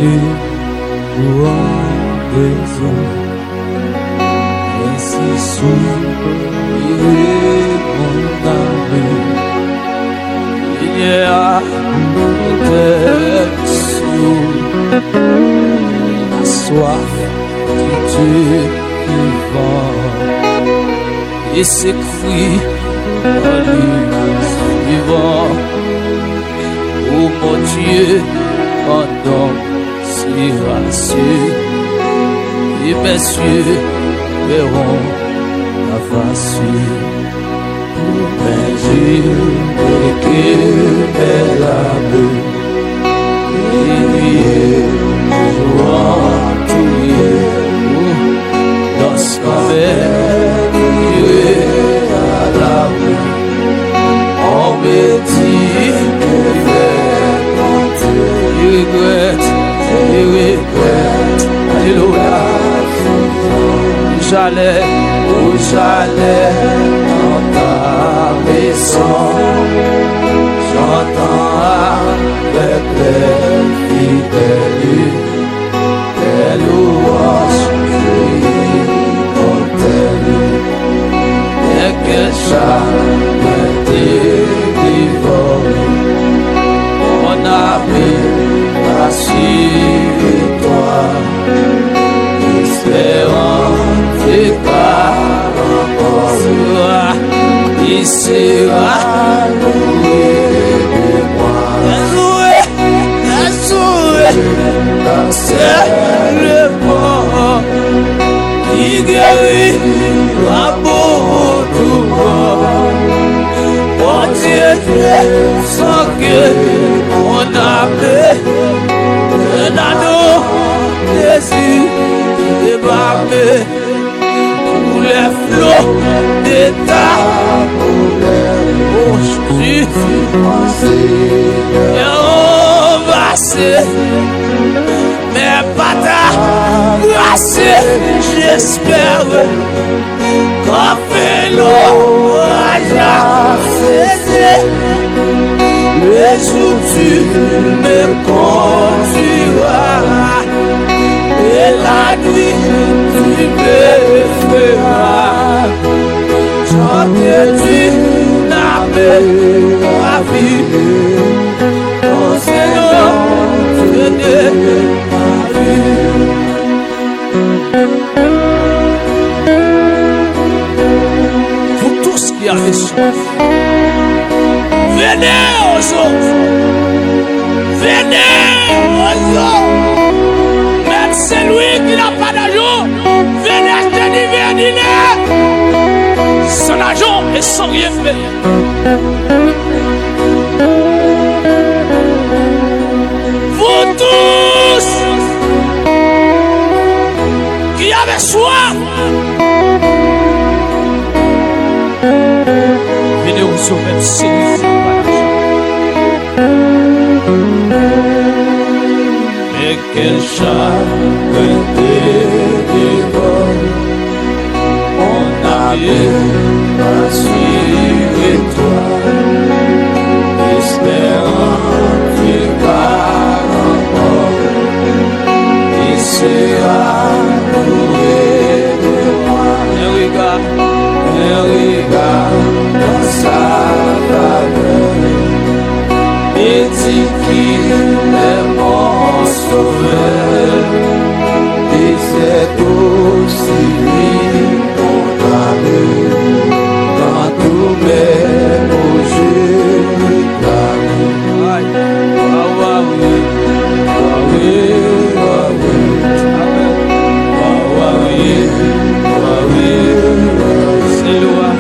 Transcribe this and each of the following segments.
les louanges des eaux. Ainsi soupiré mon âme. Il y a peut-être sous la soif du Dieu vivant. Et s'écrit dans les suivants. Oh mon Dieu, pendant si rassuré, et mes yeux verront la face pour mes yeux et que mes larmes et nuit jouant tout dans ce qu'on à la rue. On me dit que je regrette, alléluia. J'allais dans ta maison, j'entends avec les fidèles tes louanges et que jamais délivré mon âme rassure-toi, espérant tes paroles, il sera loué de moi, c'est le mort qui guérit la tout mon Dieu, sans que mon âme un anneau désir débarqué pour les flots de ta bouche. Et on va se mais pas ta grâce, j'espère qu'on fait l'orage à cesser. Le jour tu me conduiras et la nuit tu me feras chanter du navire la vie. Ton Seigneur, venez ma vie. Vous tous qui avez soif, venez aux autres, venez aux autres. Même celui qui n'a pas d'argent, venez acheter du dîner. Sans argent et sans rien faire. Vous tous qui avez soif, venez aux autres, même celui qui n'a pas d'argent. Et quel chagrin délivre, on avait rassuré-toi, espérant que par encore, il sera loué de moi. Un regard dans sa faveur, et dit qu'il est mon sauveur, et c'est aussi lui mon ami, dans tous mes beaux jeux d'amour. C'est loin,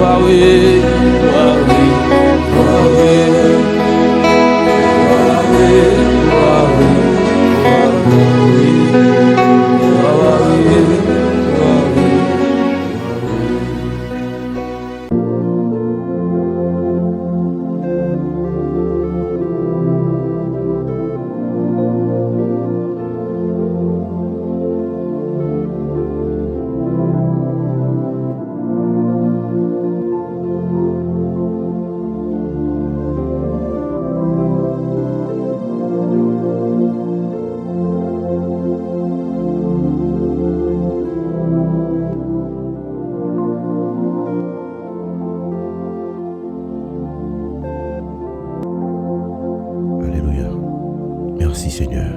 Yahweh, Yahweh, Yahweh. Merci Seigneur.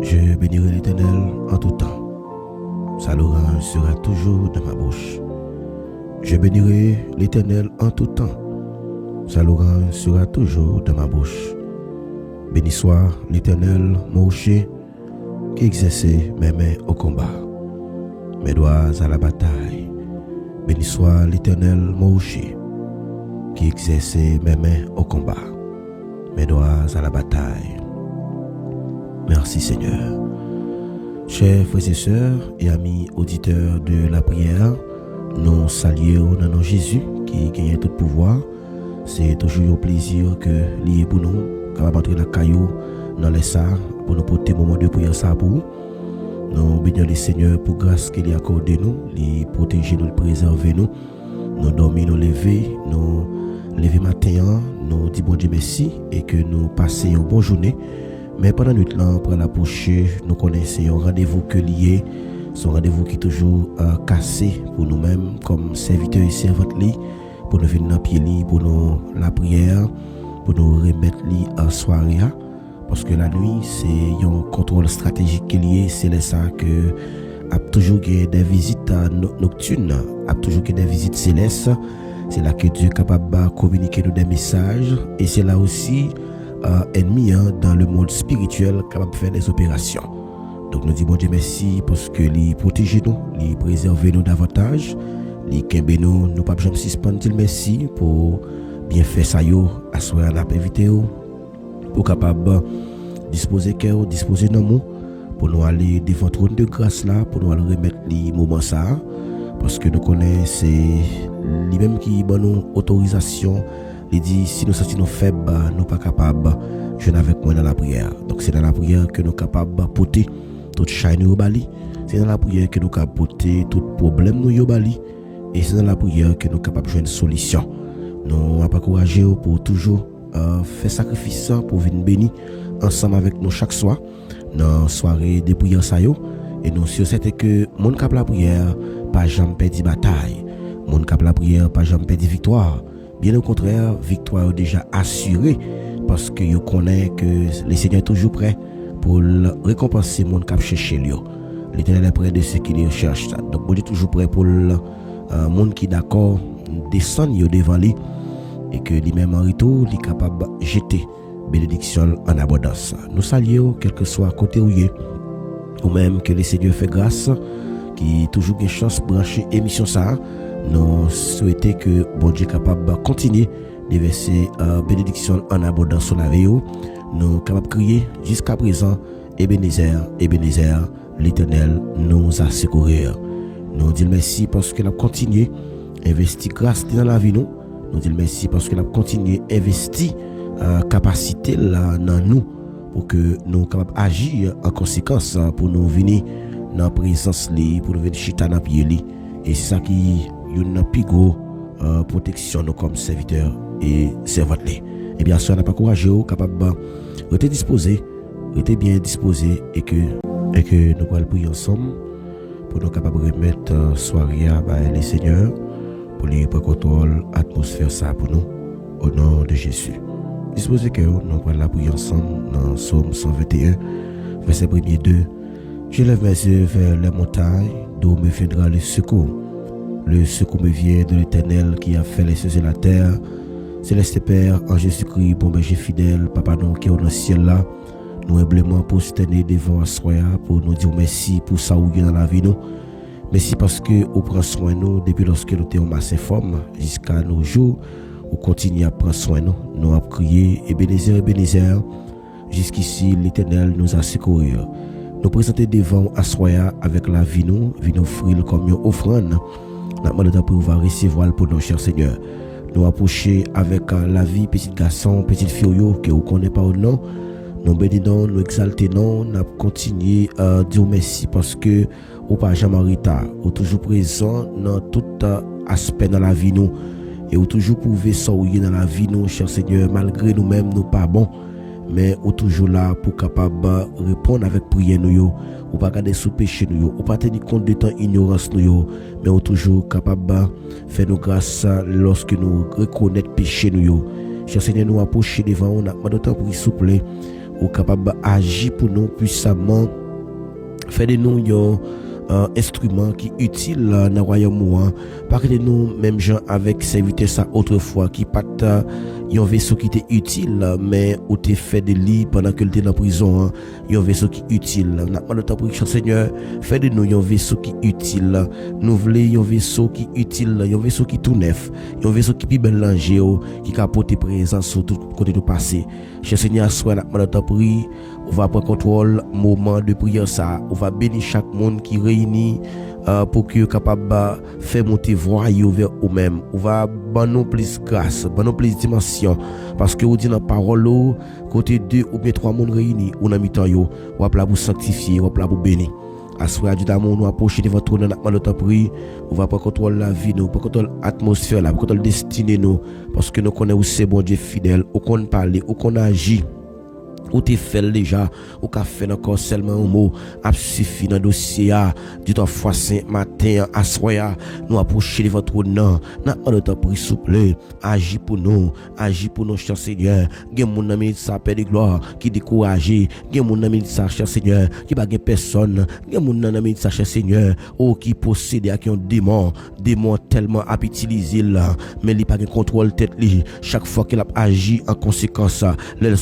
Je bénirai l'Éternel en tout temps. Sa louange sera toujours dans ma bouche. Je bénirai l'Éternel en tout temps. Sa louange sera toujours dans ma bouche. Béni soit l'Éternel, mon rocher, qui exerçait mes mains au combat, mes doigts à la bataille. Béni soit l'Éternel, mon rocher, qui exerçait mes mains au combat, mes doigts à la bataille. Merci Seigneur. Chers frères et sœurs et amis auditeurs de la prière, nous saluons dans nom Jésus qui gagne tout pouvoir. C'est toujours un plaisir que lié pour nous, capable d'entrer la caillou dans les salles pour nous porter moment de prière ça pour nous bénir le Seigneur pour grâce qu'il a accordé nous, les protéger nous, le préserver nous, nous dormir, nous lever, nous lever matin, nous dire bon Dieu merci et que nous passions une bonne journée. Mais pendant la nuit là, pour l'approcher, nous connaissons un rendez-vous que lié, son rendez-vous qui est toujours cassé pour nous-mêmes comme serviteurs et servantes pour nous venir dans pied pour nous la prière, pour nous remettre en soirée. Parce que la nuit, c'est un contrôle stratégique qui est lié, c'est ça que a toujours des visites nocturnes, a toujours des visites célestes. C'est là que Dieu est capable de communiquer nous des messages et c'est là aussi ennemi dans le monde spirituel capable de faire des opérations. Donc nous disons bon Dieu merci parce que les protéger nous, les préserver nous davantage, les kembe nous pas jamais suspendre merci pour bien faire ça yo, asseoir la invité pour capable disposer cœur, disposer dans nous pour nous aller devant trône de grâce là, pour nous aller remettre les moments ça parce que nous connaissons c'est lui même qui donne nous autorisation. Il dit si nous sentons faibles, nous pas capables de jouer avec moi dans la prière. Donc c'est dans la prière que nous sommes capables de porter tout chaîne au bali. C'est dans la prière que nous sommes capables de porter tout problème nous au bali. Et c'est dans la prière que nous sommes capables de jouer une solution. Nous sommes encouragés pour toujours faire sacrifice pour venir bénir ensemble avec nous chaque soir dans la soirée de prière ça yo. Et nous sommes certains que mon cap la prière pas jamais perdre bataille. Mon cap la prière pas jamais perdre victoire. Bien au contraire, victoire est déjà assurée parce que je connais que le Seigneur est toujours prêt pour récompenser mon cap chercher lui. L'Éternel est près de ceux qui le cherchent. Donc, je suis toujours prêt pour le monde qui est d'accord descendre devant lui et que lui-même en retour, il est capable de jeter bénédiction en abondance. Nous saluons, quel que soit côté où il est, ou même que le Seigneur fait grâce, qui toujours une chance de brancher émission ça. Nous souhaitons que bon Dieu capable de continuer de verser bénédiction en abondance sur la vie. Nous capables de crier jusqu'à présent, Ebenezer, Ebenezer, l'Éternel nous a secourus. Nous disons merci parce que nous avons continué à investir grâce dans la vie. Nous disons merci parce que nous avons continué à investir capacité là dans nous pour que nous soyons capables d'agir en conséquence pour nous venir dans la présence, pour nous venir chita dans le pied. Et c'est ça qui une plus grosse protection nous comme serviteurs et servantes. Et bien sûr, on n'a pas courageux, capable de être disposé, être bien disposé et que nous allons prier ensemble pour nous capables de remettre soirée à les seigneurs pour les contrôle atmosphère ça pour nous au nom de Jésus. Disposez que nous allons prier ensemble dans Psaume 121 verset 1er 2. Je lève mes yeux vers les montagnes d'où me viendra le secours. Le secours me vient de l'Éternel qui a fait les cieux et la terre. Céleste Père, en Jésus-Christ, bon berger fidèle, Papa nous qui est dans le ciel là, nous humblement prosterner devant Assoya pour nous dire merci pour ça où dans la vie nous. Merci parce que vous prenez soin de nous depuis lorsque nous étions masse forme jusqu'à nos jours. Vous continuez à prendre soin de nous. Nous avons crié Ebenezer, Ebenezer. Jusqu'ici, l'Éternel nous a secourus. Nous présenter devant Assoya avec la vie nous offrir comme une offrande. Nous demandons pour pouvoir recevoir pour nos chers Seigneur. Nous approcher avec la vie, petit garçon, petite fille que vous connaissez pas au nom. Nous bénissons, nous exaltons, nous continuons à dire merci parce que vous pas jamais en retard, vous toujours présent dans tout aspect dans la vie nous et vous toujours pouvez sauver dans la vie nous, cher Seigneur, malgré nous-mêmes nous pas bon, mais vous toujours là pour capable répondre avec prière nous, ou pas garder sous péché nous, ou pas tenir compte de ton ignorance nous, mais vous toujours capable faire nos grâces lorsque nous reconnaître péché nous. Cher Seigneur, nous approcher devant, on a d'autant pour s'il vous plaît. ou capable d'agir pour nous puissamment. Fait de nous un instrument qui est utile dans le royaume. Pas que nous, même gens avec serviteur ça autrefois, qui pas un vaisseau qui était utile, mais où t'es fait de lit pendant que tu es en prison, un vaisseau qui est utile. N'a pas le temps pour Seigneur, fait de nous un vaisseau qui est utile. Nous voulons un vaisseau qui est utile, un vaisseau qui est tout neuf, un vaisseau qui est bien langé, qui capote présence sur tout côté de passé. Cher Seigneur, soit n'a pas le temps pour on va prendre contrôle moment de prière ça, on va bénir chaque monde qui réunit pour que capable faire monter voix vers eux-mêmes. On va donner plus grâce, donner plus dimension parce que on dit dans parole côté 2 ou bien 3 monde réunis on a mis temps yo, on va pour sanctifier, on va pour bénir. Assoir du d'amour nous approcher de votre trône dans notre prière, on va prendre contrôle la vie nous, prendre contrôle l'atmosphère là, prendre contrôle destinée nous parce que nous connaissons c'est bon Dieu fidèle, ou qu'on parle, ou qu'on agit. Ou t'es fait déjà, ou qu'a fait encore seulement un mot, a suffi dans le dossier, du temps fois saint matin, à soya, nous approcher de votre nom, n'a pas le temps pour souple, agis pour nous, cher Seigneur, gen mon ami ça père de gloire, qui découragé, gen mon ami ça, cher Seigneur, qui pas gen personne, gen mon ami ça, cher Seigneur, ou qui possède à qui un démon tellement à utiliser là, mais il pas gen contrôle tête li, chaque fois qu'il a agi en conséquence,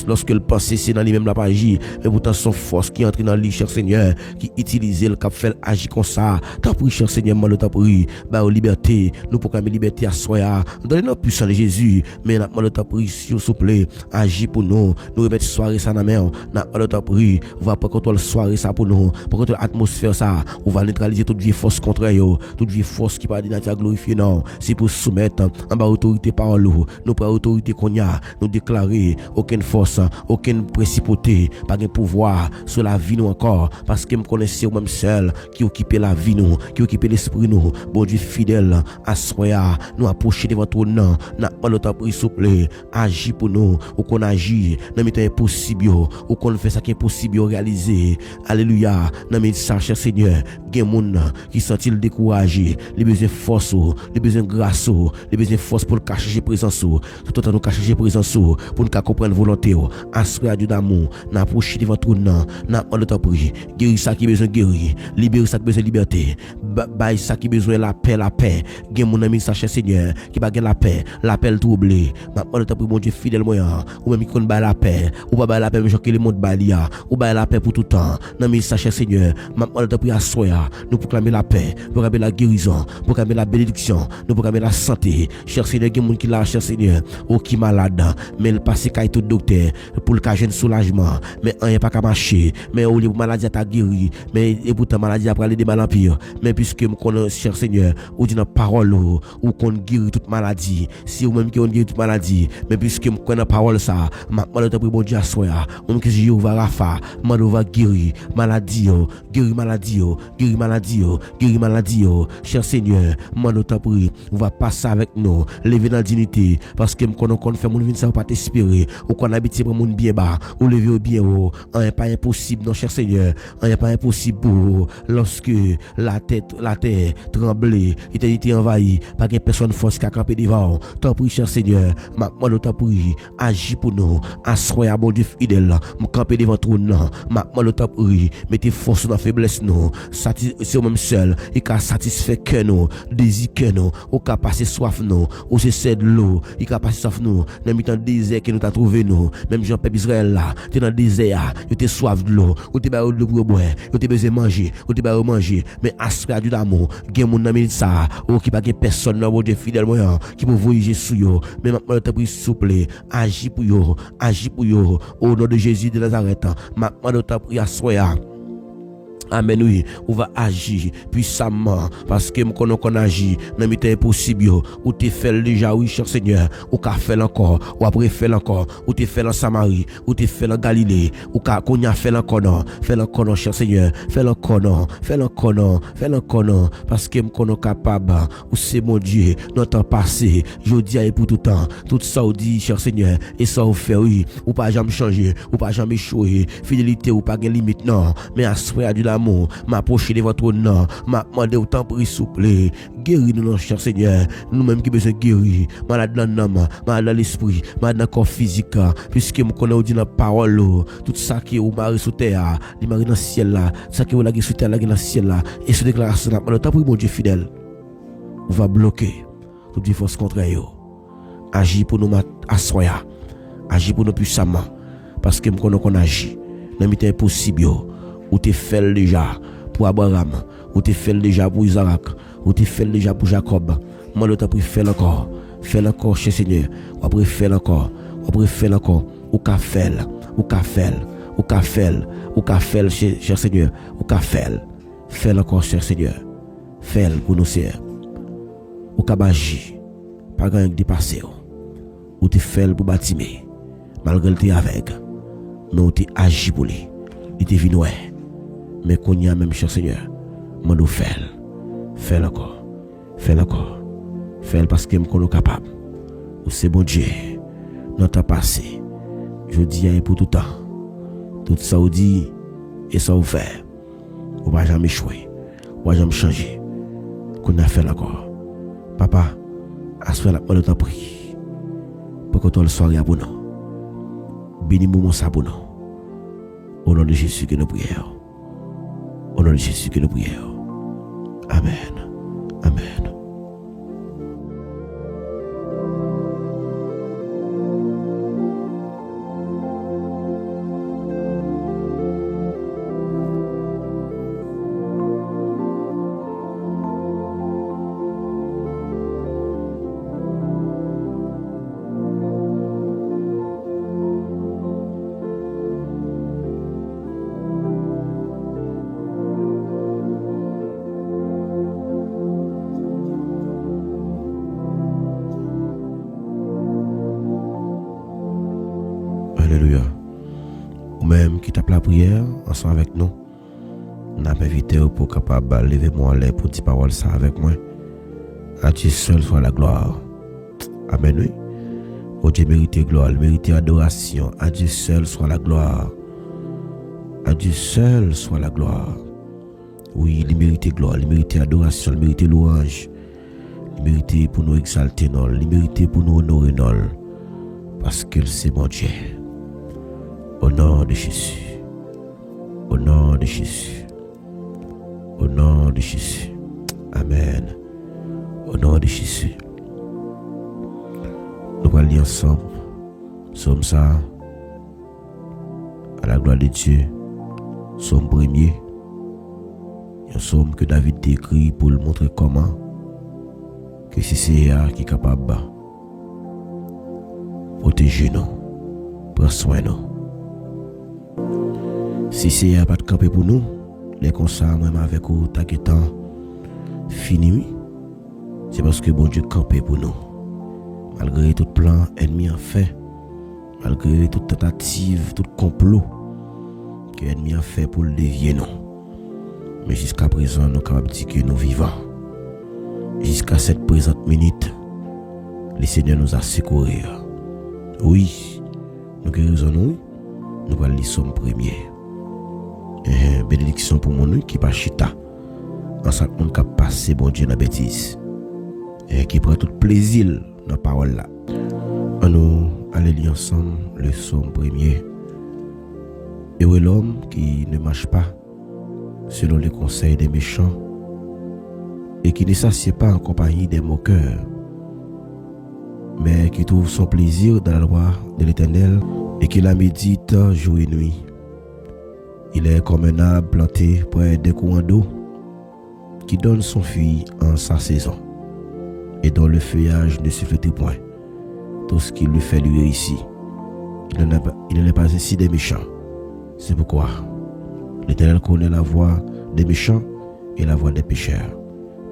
lorsque le pensée c'est dans lui-même la pas agir, mais pourtant son force qui entre dans lui, cher Seigneur, qui utilise le cap fait agir comme ça. T'as pris, cher Seigneur, moi t'as pris, bah liberté, nous proclamer liberté à soi, donnez-nous puissance de Jésus, mais moi t'as pris, s'il vous plaît, agir pour nous remettre soirée ça dans la main, moi t'as pris, on va pas contrôler soirée ça pour nous, pour contrôler l'atmosphère ça, on va neutraliser toute vieille force contraire, toute vieille force qui pas dit nature glorifier non, c'est pour soumettre en bas autorité parole, nous prend autorité qu'on y a, nous déclarer aucune force, aucune principauté, pas de pouvoir sur la vie nous encore, parce que me connaissez même seul qui occupe la vie nous, qui occupe l'esprit nous, bon Dieu fidèle, à soya, nous approcher de votre nom, n'a pas le temps pour souple, agis pour nous, ou qu'on agit, n'a pas impossible, ou qu'on fait ça qui est possible réaliser, alléluia, n'a pas ça, cher Seigneur, gen moun qui sont-ils découragés, les besoins force, les besoins grâce, les besoins force pour cacher présence, tout autant nous cacher présence, pour nous comprendre volonté, à soya Dieu d'amour, n'a approché de votre nom, n'a pas le temps pour guérir ça qui besoin guérir, libérer ça qui besoin liberté, bail ça qui besoin la paix, gen mon ami ça cher Seigneur, qui pas la paix le troublé, n'a pas le temps pour mon Dieu fidèle moyen, ou même qui connaît bail la paix, ou pas bail la paix mais que le monde balia, ou bail la paix pour tout temps, n'a mis ça cher Seigneur, n'a pas le temps pour assoya, nous proclamer la paix, proclamer la guérison, proclamer la bénédiction, nous proclamer la santé, cher Seigneur, gen mon qui là cher Seigneur, ou qui malade, mais il passe kay tout docteur pour le cas jeune soulagement, mais on n'est pas qu'à marcher, mais au lieu de maladie à guéri, mais et pourtant maladie après aller de mal en pire, mais puisque me connais cher Seigneur, ou dit dans parole ou qu'on guérit toute maladie, si ou même qui on guérit toute maladie, mais puisque me connais parole ça, ma malade pour bon Dieu à soi, on que Jéhovah Rapha, malade va guérir maladie, guérir maladie, cher Seigneur, malade t'a pris, on va passer avec nous, lever dans la dignité, parce que me connais qu'on fait mon vie ça pas t'espérer, ou qu'on habite pour mon bien bas, ou lever au bien haut, n'est pas impossible, non cher Seigneur, n'est pas impossible pour lorsque la terre tremblait, l'éternité envahie, pas que personne force qui a campé devant, t'en prie cher Seigneur, ma demande t'en prie, agis pour nous, assoyez bon Dieu fidèle, me camper devant ton nom, ma demande t'en prie, mettez force dans la faiblesse nous, c'est même seul, et qu'à satisfaire que nous, désir que nous, ou qu'à passer soif nous, ou c'est de l'eau, et qu'à passer soif nous, dans le désert que nous t'a trouvé nous, même Jean-Père Israël là, t'es dans le désert, t'es soif de l'eau, ou t'es barre de l'eau pour boire, ou t'es besoin manger, ou t'es barre manger, mais aspect du d'amour, gen mon ami ça, ou qui pas gen personne là, bon Dieu fidèle moyen, qui peut voyager sous yo, mais maintenant t'as pris souple, agis pour yo, au nom de Jésus de Nazareth, maintenant t'as pris à soya. Amen, oui, on va agir puissamment parce que nous connaissons qu'on agit, dans le impossible, ou tu fais déjà, oui, cher Seigneur, ou tu fait encore, ou après fait encore, ou tu fais en Samarie, ou tu fais en Galilée, ou qu'on y a fait encore, non, cher Seigneur, fais encore, non, parce que nous connaissons capable, ou c'est mon Dieu, notre passé, je dis à pour tout temps, tout ça, ou dit, cher Seigneur, et ça, vous fait, oui, ou pas jamais changer, ou pas jamais échouer, fidélité, ou pas de limite, non, mais à soi, du l'amour, m'approcher de votre nom, m'a demandé autant pour souple. Guéris-nous, cher Seigneur. Nous-mêmes qui besoin guérir. Malade dans l'âme, malade dans l'esprit, malade dans le corps physique. Puisque nous connaissons dit dans la parole, tout ça qui est au mari sous terre, il mari dans le ciel là, ça qui est au lague sous terre, lague dans le ciel là. Et ce déclaration là, le temps pour mon Dieu fidèle, on va bloquer toutes les forces contraires. Agis pour nous assoya, agis pour nous puissamment, parce que nous connaissons qu'on agit. Nous sommes impossible, ou tu fais déjà pour Abraham, ou tu fais déjà pour Isaac, ou tu fais déjà pour Jacob. Moi, le temps pour faire encore, cher Seigneur, ou après faire encore, ou qu'a fait, cher Seigneur, ou qu'a fait encore, cher Seigneur, fais pour nous, Seigneur, ou qu'a bagi, pas grand dépassé, ou tu fais pour bâtir, malgré le t'es avec, mais ou tu agi pour lui, il t'est venu, mais qu'on y a même, cher Seigneur, moi nous fais encore, parce que nous sommes capables, ou c'est bon Dieu, notre passé, je dis pour tout temps, tout ça vous dit, et ça vous fait, vous ne va jamais échouer, vous ne va jamais changer, qu'on a fait encore. Papa, à ce moment-là, on t'a pris, pour que toi le soir pour nous, bénis-moi ça pour nous, au nom de Jésus que nous prions, au nom de Jésus que nous prions. Amen. Amen. Alléluia. Ou même qui tape la prière ensemble avec nous. On a invité pour capable de lever moi l'air pour dire parole ça avec moi. À Dieu seul soit la gloire. Amen. Oui. Oh Dieu mérite gloire, mérite adoration. À Dieu seul soit la gloire. À Dieu seul soit la gloire. Oui, il mérite gloire, il mérite adoration, il mérite louange. Il mérite pour nous exalter, non. Il mérite pour nous honorer, non. Parce que c'est mon Dieu. Au nom de Jésus. Au nom de Jésus. Au nom de Jésus. Amen. Au nom de Jésus. Nous allons lire ensemble. Psaume ça. À la gloire de Dieu. Psaume premier. Un psaume que David décrit pour le montrer comment que c'est Seigneur qui est capable de protéger nous, prendre soin de nous. Si Seigneur pas de camper pour nous, les constats même avec vous t'inquiétant fini, c'est parce que bon Dieu campé pour nous. Malgré tout plan ennemi a fait, malgré toute tentative, tout complot que l'ennemi a fait pour le dévier nous. Mais jusqu'à présent, nous sommes capables de dire que nous vivons. Jusqu'à cette présente minute, le Seigneur nous a secourus. Oui, nous guérissons, nous allons lire Psaume premier. Bénédiction pour mon nom qui pas chita. En ce monde qui a passé, bon Dieu, dans la bêtise. Et qui prend tout plaisir dans la parole là. Nous allons lire ensemble le Psaume premier. Heureux l'homme qui ne marche pas selon les conseils des méchants et qui ne s'assied pas en compagnie des moqueurs, mais qui trouve son plaisir dans la loi de l'Éternel et qui la médite jour et nuit. Il est comme un arbre planté près des courants d'eau qui donne son fruit en sa saison et dont le feuillage ne se flétrit point. Tout ce qui lui fait lui réussit. Il n'est pas ainsi des méchants. C'est pourquoi l'Éternel connaît la voie des méchants et la voie des pécheurs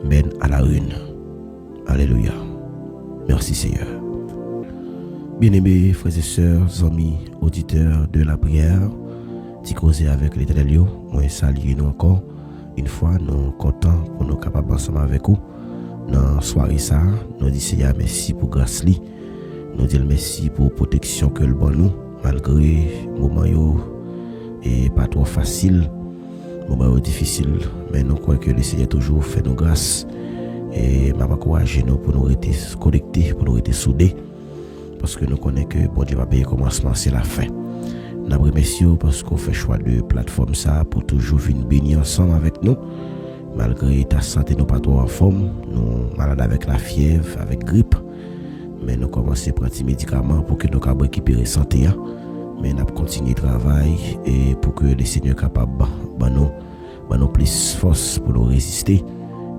mène à la ruine. Alléluia. Merci Seigneur. Bien-aimés frères et sœurs, amis, auditeurs de la prière, t'y causer avec l'Éternel, moi saluer nous encore. Une fois, nous contents pour nous capables ensemble avec vous. Dans la soirée ça, nous disons Seigneur merci pour grâce li. Nous disons merci pour protection que le bon nous, malgré moment yo et pas trop facile. moment difficile, mais nous croyons que le Seigneur toujours fait nos grâces et m'a encouragé nous pour nous rester connectés, pour nous rester soudés, parce que nous connaissons que bon Dieu va payer commencement, c'est la fin. Nous remercions parce qu'on fait choix de plateforme ça pour toujours venir bénir ensemble avec nous, malgré ta santé nous pas trop en forme, nous malades avec la fièvre, avec grippe, mais nous commençons à prendre des médicaments pour que nous puissions récupérer santé. Mais nous avons continué le travail et pour que le Seigneur soit capable de nous plus force pour nous résister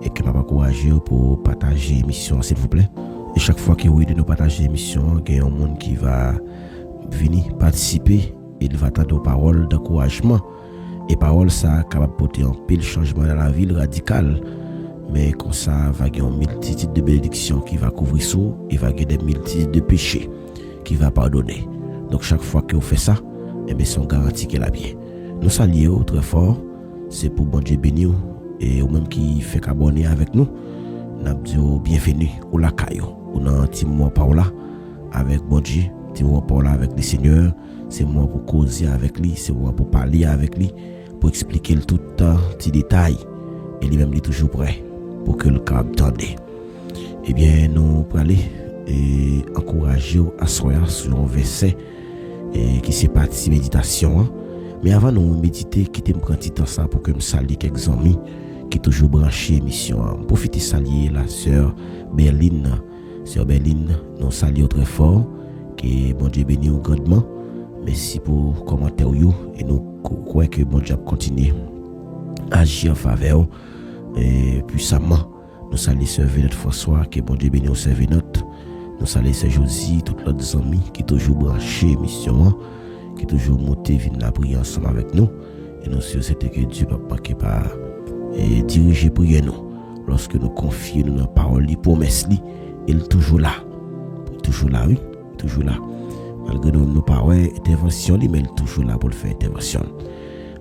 et que nous encourager pour partager l'émission, s'il vous plaît. Et chaque fois que vous nous partager l'émission, il y a un monde qui va venir participer et il va attendre aux paroles d'encouragement. Et paroles, ça capable de porter un pile changement dans la vie radical. Mais comme ça, il va y avoir une multitude de bénédictions qui va couvrir ça et il va y avoir des multitudes de péchés qui va pardonner. Donc chaque fois que vous faites ça, eh bien, c'est garanti qu'elle a bien. Nous saluons très fort, c'est pour bon Dieu bénir et au même qui fait qu'abonner avec nous, nous disons bienvenue au Lacayo. On a un petit moment par là avec bon Dieu, un petit moment par là avec le Seigneur. C'est moi pour causer avec lui, c'est moi pour parler avec lui, pour expliquer tout un petit détail. Et lui-même est toujours prêt pour que le cap tende. Eh bien, nous pour aller et encourager à soir sur un verset qui c'est partie méditation. Mais avant nous méditer, quittez me prendre petit temps ça pour que me saluer quelques amis qui toujours branché émission. Profitez saluer la sœur Berline. Sœur Berline, nous saluons très fort, que bon Dieu bénisse grandement. Merci pour commentaire et nous croyons que bon Dieu continue à agir en faveur et puissamment. Nous saluons sœur Vénette François, que bon Dieu bénisse sœur Vénette. Nous saluons sœur Josie, tous les amis qui toujours branché émission, qui toujours monté venir la prier ensemble avec nous. Et nous sommes que Dieu papa qui pas diriger prier nous lorsque nous confions nos paroles, les promesses, il est toujours là, oui, toujours là. Malgré nos paroles, intervention, mais il est toujours là pour le faire intervention.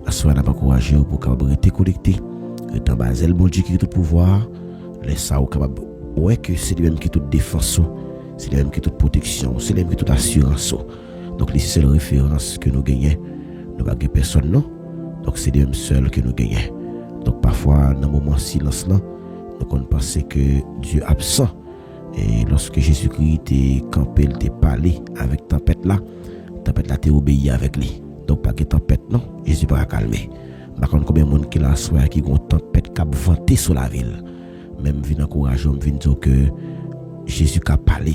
À ce moment, on a encouragé pour capable rester connecté, étant basé le bon Dieu qui a tout pouvoir, laisse ça au capable, ouais que c'est lui-même qui tout défense, c'est lui-même qui toute protection, c'est lui-même qui toute assurance. Donc les seules références que nous gagnons, nous n'avons personne non. Donc c'est lui-même seul que nous gagnons. Donc parfois dans le moment de silence là, nous pensons que Dieu est absent. Et lorsque Jésus-Christ est campé, il t'a parlé avec tempête là t'es obéi avec lui. Donc pas que tempête non, Jésus pas calmer. Par contre combien de monde qui la soir qui ont tempête qui a vanté sur la ville. Même vient encourager, vient dire que Jésus a parlé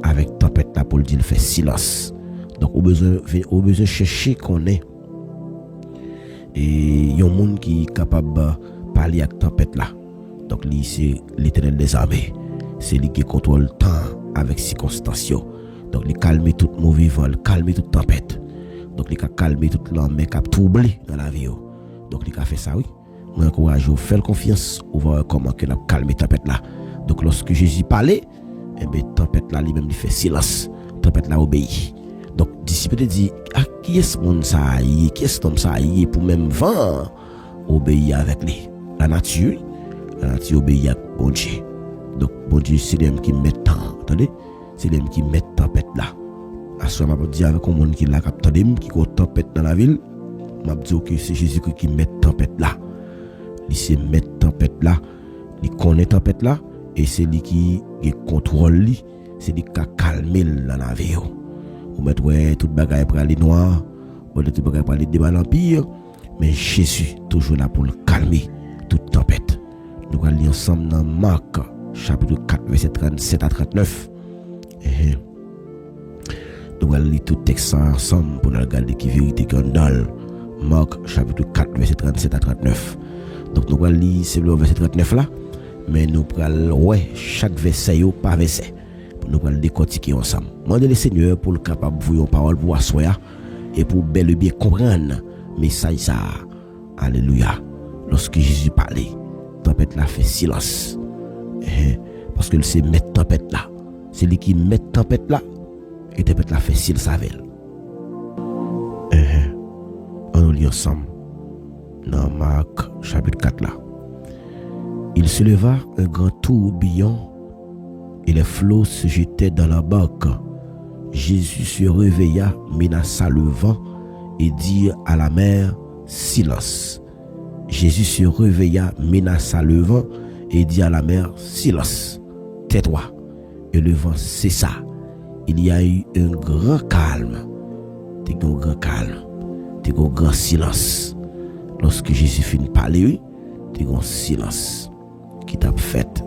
avec tempête là pour dire fait silence. Donc au besoin chercher qu'on est et y a un monde qui est capable de parler avec tempête là. Donc lui c'est l'Éternel des armées. C'est lui qui contrôle le temps avec circonstances. Donc il calme tout mauvais vent, il calme toute tempête. Donc il a calmé toute l'homme qui a troublé dans la vie. Donc il a fait ça oui. Moi encourage, faites confiance, on va voir comment qu'il a calmé tempête là. Donc lorsque Jésus parlait, eh bien tempête là lui-même il fait silence. Tempête là obéit. Donc disciple dit à qui est ce monde ça aille, qui est ce homme ça aille pour même vent obéir avec lui. La nature obéit à bon Dieu. Donc bon Dieu c'est lui qui met temps, attendez, c'est lui qui met tempête là. À ce moment dire avec un monde qui l'a capté qui a tempête dans la ville, m'a dit que c'est Jésus qui met tempête là. Il se met tempête là, il connaît tempête là et c'est lui qui contrôle lui, c'est lui qui a calmé dans la vie. Vous mettez ouais toute bagaille pour aller noir, ou toute bagaille pour aller débat l'empire, mais Jésus toujours là pour le calmer toute tempête. Nous allons lire ensemble dans Marc chapitre 4 verset 37 à 39. Nous allons lire tout le texte ensemble pour nous regarder qui vérité qu'on donne. Marc chapitre 4 verset 37 à 39. Donc nous allons lire le verset 39 là, mais nous allons ouais chaque verset par verset. Nous allons décortiquer ensemble. Demandez le Seigneur pour le capable de vous une parole pour asseoir et pour bel et bien comprendre le message ça. Alléluia. Lorsque Jésus parlait, tempête là fait silence. Parce que c'est mettre tempête là. C'est lui qui met tempête là et tempête là fait silence avec elle. On lit ensemble dans Marc chapitre 4 là. Il se leva un grand tourbillon et les flots se jetaient dans la barque. Jésus se réveilla, menaça le vent et dit à la mer, silence. Jésus se réveilla, menaça le vent et dit à la mer, silence, tais-toi. Et le vent cessa. Il y a eu un grand calme. Un grand calme. Un grand silence. Lorsque Jésus finit de parler, un grand silence qui t'a fait.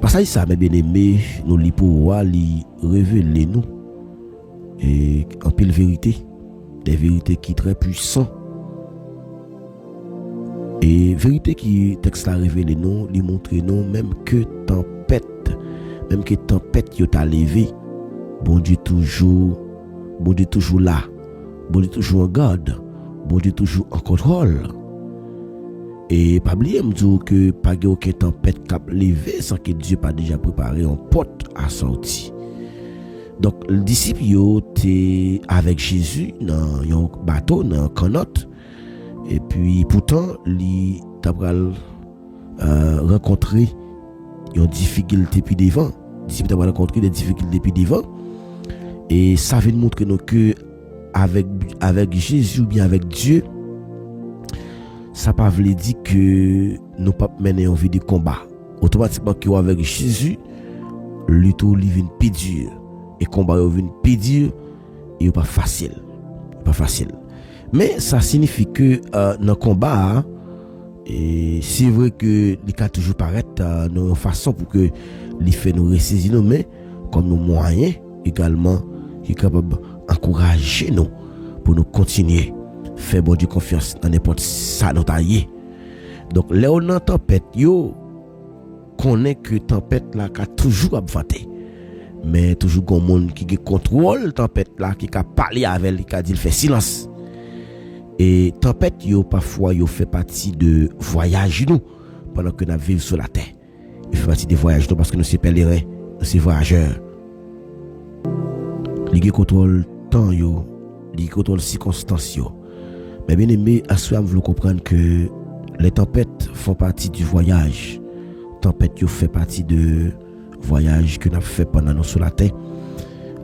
Parce que ça, mes bien-aimés, nous li pouvoir li révéler nous et en pile vérité, des vérités qui très puissantes. Et vérité qui texte a révélé nous, lui montre nous même que tempête yo t'a levé, bon Dieu toujours là, bon Dieu toujours en garde, bon Dieu toujours en contrôle. Et pas oublier me dire que pas aucune tempête qui a levé sans que Dieu pas déjà préparé un porte à sortir. Donc les disciples yo étaient avec Jésus dans un bateau, dans un canot. Et puis pourtant li t'a rencontré une difficulté puis devant. Disciples t'a rencontré des difficultés puis devant. Et ça veut montrer nous que avec Jésus ou bien avec Dieu, ça pas veut dire que nous pas mener une vie de combat. Automatiquement que avec Jésus, lutte vient plus dur et combat vient plus dur et pas facile. Pas facile. Mais ça signifie que dans le combat, et c'est vrai que les cas toujours paraître de façon pour que les fait nous ressaisir, mais comme nos moyens également qui est capable d'encourager nous pour nous continuer faire bon Dieu confiance dans n'importe ça nous tailler. Donc là on en tempête yo connaît que tempête là qu'a toujours avanté. Mais toujours un monde qui contrôle tempête là qui a parlé avec lui qui a dit fait silence. Et tempête yo parfois yo fait partie de voyage nous pendant que nous vivons sur la terre. Il fait partie des voyages nous parce que nous sommes pèlerins, nous sommes voyageurs. Il contrôle temps yo, il contrôle circonstances yo. Mais bien aimé, à ce moment vous comprendre que les tempêtes font partie du voyage. Tempête yo fait partie de voyage que nous avons fait pendant nous sur la terre.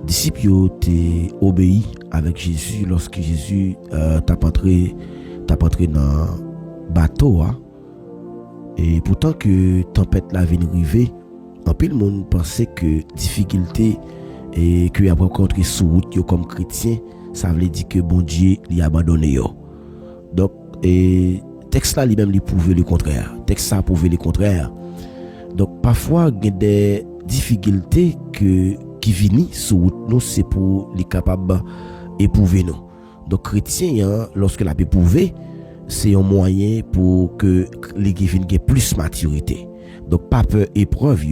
Disciples ont obéi avec Jésus lorsque Jésus t'a entré dans le bateau. Hein? Et pourtant que tempête la vient arriver, en pile le monde pensait que difficulté et que a rencontré sur route comme chrétien, ça veut dire que bon Dieu l'y abandonné yo. Donc et texte là lui-même lui prouver le contraire. Texte ça prouver le contraire. Donc parfois il y a des difficultés qui viennent sur route nous, c'est pour les capables éprouver nous. Donc chrétien hein, lorsque la éprouver, c'est un moyen pour que les guévins aient plus maturité. Donc pas peur épreuve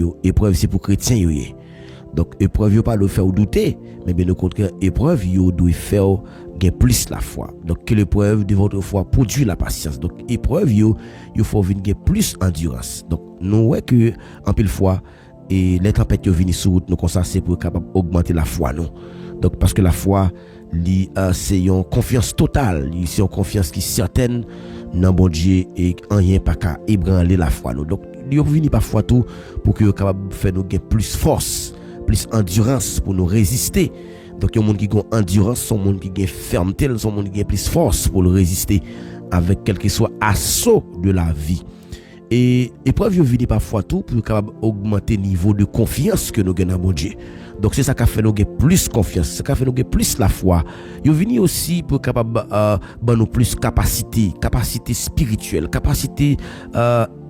c'est pour chrétien yo. Donc épreuve pas le faire douter, mais bien au contraire épreuve doit faire gagner plus la foi. Donc que l'épreuve de votre foi produit la patience. Donc épreuve faut venir plus endurance. Donc nous ouais que en pile fois et les tempêtes viennent sur route nous comme ça c'est pour capable augmenter la foi nous. Donc parce que la foi c'est une confiance totale, c'est une confiance qui est certaine dans bon Dieu et rien pas qu'à ébranler la foi nous. Donc il vient parfois tout pour que capable faire nous gagner plus force, plus endurance pour nous résister. Donc il y a un monde qui a endurance, son monde qui a fermeté, son monde qui a plus force pour le résister avec quel que soit assaut de la vie. Et épreuve yo vini parfois tout pour capable augmenter niveau de confiance que nous gagnons dans bon Dieu. Donc c'est ça qui fait nous gagner plus confiance, ça qui fait nous gagner plus la foi. Yo vini aussi pour capable nous plus capacité spirituelle, capacité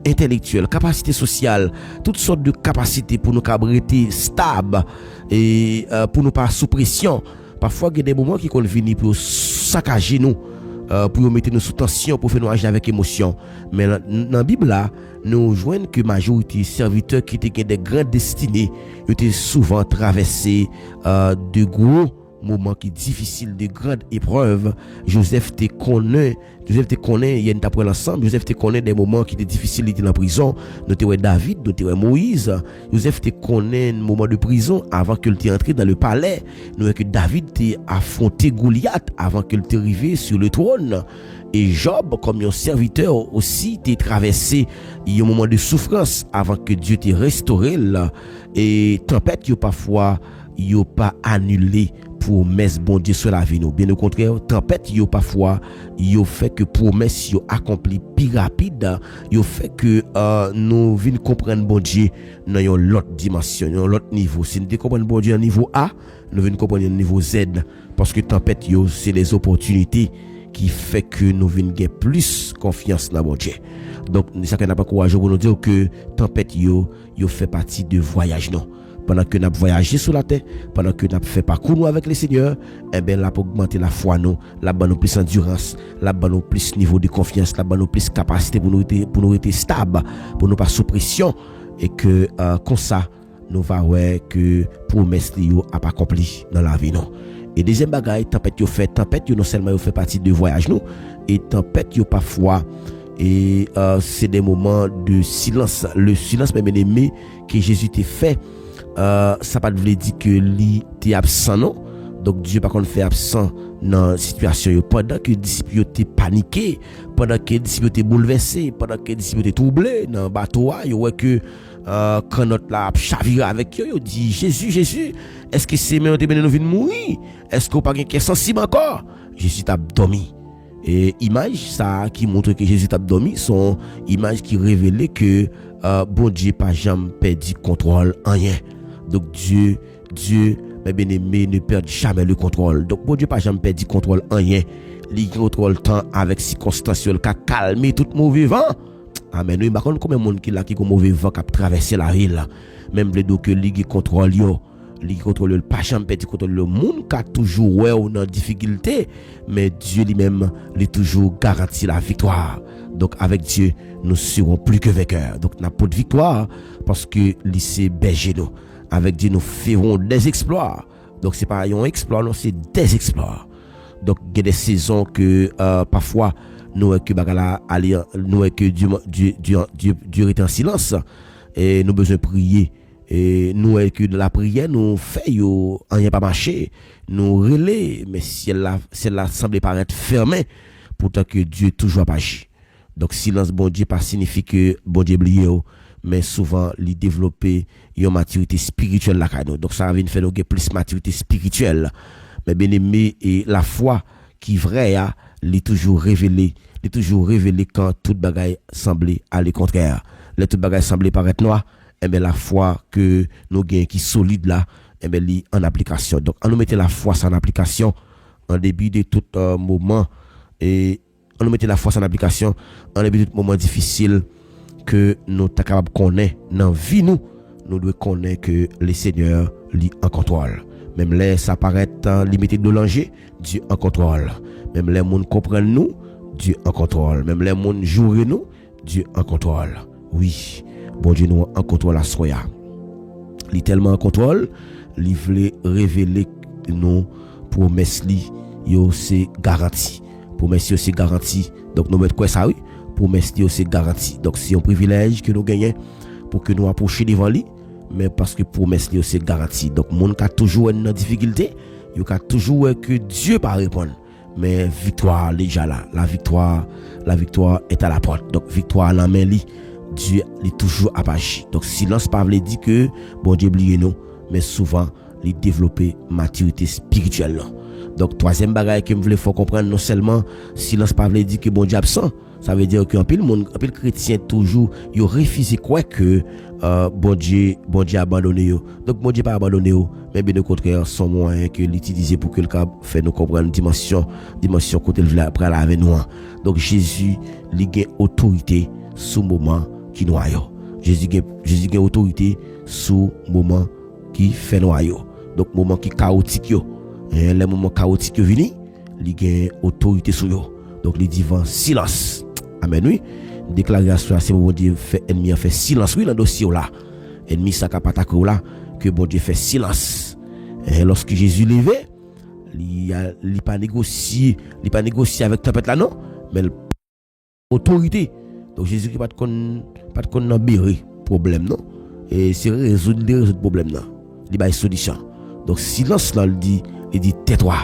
intellectuelle, capacité sociale, toutes sortes de capacités pour nous rester stable et pour nous pas sous pression. Parfois il y a des moments qui qu'on venir pour saccager nous. Pour mettre nous sous tension, pour faire nous agir avec émotion. Mais dans la Bible là, nous voyons que la majorité des serviteurs qui étaient des grandes destinées étaient souvent traversés de gros moments qui difficiles, de grandes épreuves. Joseph te connaît, il y a une après l'ensemble. Joseph te connaît des moments qui étaient difficiles, il était en prison. Nous te David, nous te Moïse. Joseph te connaît un moment de prison avant qu'il t'ait entré dans le palais. Nous que David t'a affronté Goliath avant qu'il t'ait arrivé sur le trône. Et Job, comme un serviteur aussi, t'es traversé un moment de souffrance avant que Dieu t'ait restauré là. Et tempête, parfois, pas annulé promesse bon Dieu sur la vie nous. Bien au contraire, tempête yo parfois yo fait que promesse yo accompli plus rapide, yo fait que nous vinn comprendre bon Dieu dans une autre dimension, dans l'autre niveau. Si nous comprendre bon Dieu au niveau A, nous vinn comprendre au niveau Z parce que tempête yo c'est les opportunités qui fait que nous vinn gagner plus confiance dans bon Dieu. Donc ça qu'on n'a pas courage pour nous dire que tempête yo fait partie de voyage non. Pendant que nous avons voyagé sur la terre, pendant que nous avons fait parcours avec le Seigneur, eh bien, là, pour augmenter la foi, nous, là, nous plus endurance, là, nous plus niveau de confiance, là, nous plus capacité pour nous être stable, pour nous pas sous pression, et que, comme ça, nous va voir que promesse n'a pas accompli dans la vie, non. Et deuxième bagaille, tempête, non seulement fait partie de voyage, nous, et tempête, parfois, et c'est des moments de silence, le silence, même aimé, que Jésus t'a fait. Ça pas veut dire que lui était absent non. Donc Dieu par contre fait absent dans situation pendant que les disciples étaient paniqués, pendant que les disciples étaient bouleversés, pendant que les disciples étaient troublés dans bateau, yo ouais que quand notre la chaviré avec yo dit Jésus, est-ce que c'est même nous vinn mourir? Est-ce qu'on pas gain sensible encore? Jésus t'a dormi. Et image ça qui montre que Jésus t'a dormi sont images qui révélent que bon Dieu pas jamais perdu contrôle en rien. Donc Dieu, mes bien-aimés, ne perd jamais le contrôle. Donc bon Dieu pas jamais perdu contrôle en rien. Il contrôle le temps avec circonstances qui a calmé tout mauvais vent. Amen. Oui, par contre combien de monde qui là qui a mauvais vent qui a traversé la ville. Même les deux que il contrôle yo. Il contrôle le pas jamais perdu contrôle le monde qui a toujours ouais ou dans difficulté, mais Dieu lui-même lui toujours garantit la victoire. Donc avec Dieu, nous serons plus que vainqueurs. Donc n'a pas de victoire parce que lycée berger nous. Avec Dieu, nous ferons des exploits. Donc c'est pas un exploit, non, c'est des exploits. Donc il y a des saisons que parfois nous que bagala aller nous que Dieu est en silence et nous besoin prier. Et nous que de la prière nous fait yo rien pas marcher, nous relais mais si elle semble paraître fermée pourtant que Dieu toujours pas agi. Donc silence bon Dieu pas signifie que bon Dieu oublié, mais souvent il développer une maturité spirituelle là nous. Donc ça vient faire nous plus maturité spirituelle. Mais bien aimé et la foi qui vrai a est toujours révélé quand toute bagaille semblait aller contraire. Les toute bagaille semblait paraître noir, et bien la foi que nous gagnons qui solide là, et bien li en application. Donc on nous mettait la foi en application en début de tout moment et on nous mettait la foi en application en début de tout moment difficile que nous sommes capables de connaître dans la vie nous devons connaître que le Seigneur lui en contrôle. Même là ça paraît limité de danger, Dieu en contrôle. Même les gens comprennent nous, Dieu en contrôle. Même les gens jouent nous, Dieu en contrôle. Oui, bon Dieu nous en contrôle à soi. Il est tellement en contrôle, il veut révéler nos promesses li, yo c'est garanti. Promesses yo c'est garanti. Donc nous mettons quoi ça oui? Promesses yo c'est garanti. Donc c'est un privilège que nous gagnons pour que nous approchions devant lui, mais parce que promesses yo c'est garanti. Donc monde qui a toujours une difficulté, yo a toujours que Dieu pas répondre. Mais victoire déjà là, la victoire est à la porte. Donc victoire à la main li, Dieu est toujours apaché. Donc silence pas veut dire que bon Dieu oublie nous, mais souvent il développer maturité spirituelle. Donc troisième bagaille que me voulais faut comprendre, non seulement silence pas veut dire que bon Dieu absent, ça veut dire qu'un pile monde, un pile chrétien toujours yo refusé quoi que bon Dieu abandonné yo. Donc bon Dieu pas abandonné yo, mais bien au contraire son moyen que l'utiliser pour que le cap fait nous comprendre dimension côté le après avec nous. Donc Jésus il gagne autorité sous moment qui nous aille. Jésus gagne autorité sous moment qui fait nous aille. Donc moment qui chaotique yo, et les moments chaotiques yo vini, il gagne autorité sur yo. Donc il dit vent silence. Amen oui. Déclaration c'est bon Dieu fait ennemi fait silence oui dans dossier là. Ennemi ça capata là que bon Dieu fait silence. Et lorsque Jésus levé, il pas négocier avec tempête là non, mais autorité. Donc Jésus qui pas de kon problème non. Et c'est résoudre problème là. Il ba solution. Donc silence là il dit tais-toi.